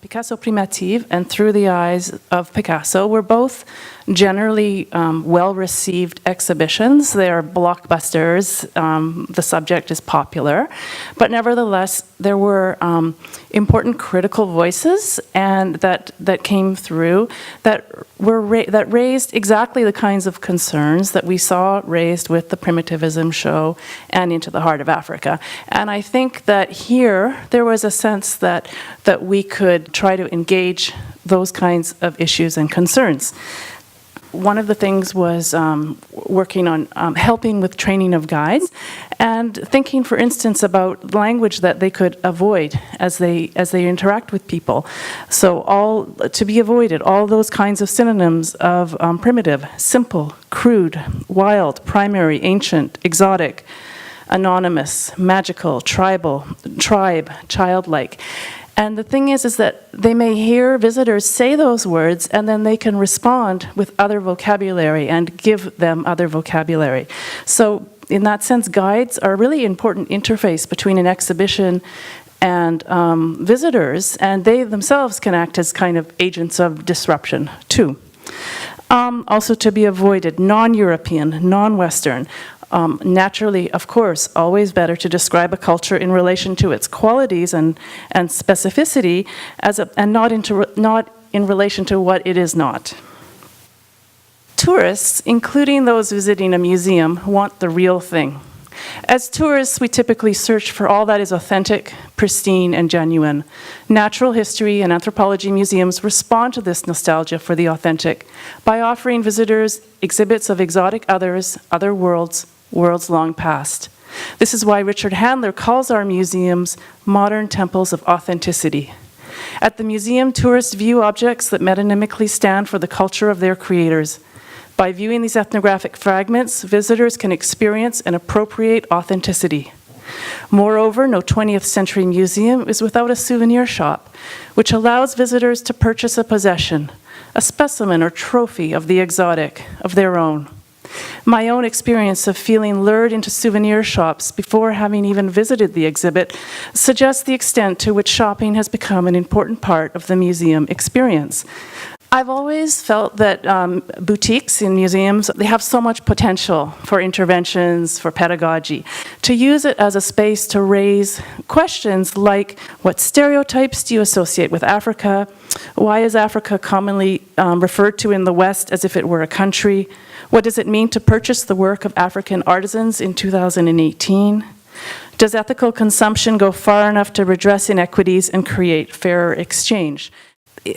Picasso Primative and Through the Eyes of Picasso were both generally well-received exhibitions. They are blockbusters. The subject is popular. But nevertheless, there were important critical voices and that came through that raised exactly the kinds of concerns that we saw raised with the Primitivism show and Into the Heart of Africa. And I think that here there was a sense that we could try to engage those kinds of issues and concerns. One of the things was working on helping with training of guides and thinking, for instance, about language that they could avoid as they interact with people. So all to be avoided, all those kinds of synonyms of primitive, simple, crude, wild, primary, ancient, exotic, anonymous, magical, tribal, tribe, childlike. And the thing is that they may hear visitors say those words and then they can respond with other vocabulary and give them other vocabulary. So in that sense, guides are a really important interface between an exhibition and visitors, and they themselves can act as kind of agents of disruption too. Also to be avoided, non-European, non-Western. Naturally, of course, always better to describe a culture in relation to its qualities and specificity, and not in relation to what it is not. Tourists, including those visiting a museum, want the real thing. As tourists, we typically search for all that is authentic, pristine, and genuine. Natural history and anthropology museums respond to this nostalgia for the authentic by offering visitors exhibits of exotic others, other worlds, worlds long past. This is why Richard Handler calls our museums modern temples of authenticity. At the museum, tourists view objects that metonymically stand for the culture of their creators. By viewing these ethnographic fragments, visitors can experience and appropriate authenticity. Moreover, no 20th century museum is without a souvenir shop, which allows visitors to purchase a possession, a specimen or trophy of the exotic, of their own. My own experience of feeling lured into souvenir shops before having even visited the exhibit suggests the extent to which shopping has become an important part of the museum experience. I've always felt that boutiques in museums, they have so much potential for interventions, for pedagogy. To use it as a space to raise questions like, what stereotypes do you associate with Africa? Why is Africa commonly referred to in the West as if it were a country? What does it mean to purchase the work of African artisans in 2018? Does ethical consumption go far enough to redress inequities and create fairer exchange?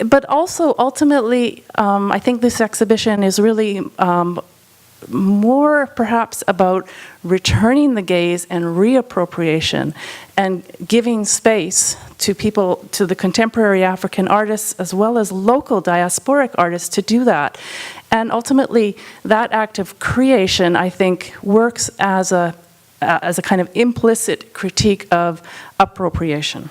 But also, ultimately, I think this exhibition is really more perhaps about returning the gaze and reappropriation and giving space to people, to the contemporary African artists as well as local diasporic artists to do that. And ultimately, that act of creation, I think, works as a kind of implicit critique of appropriation.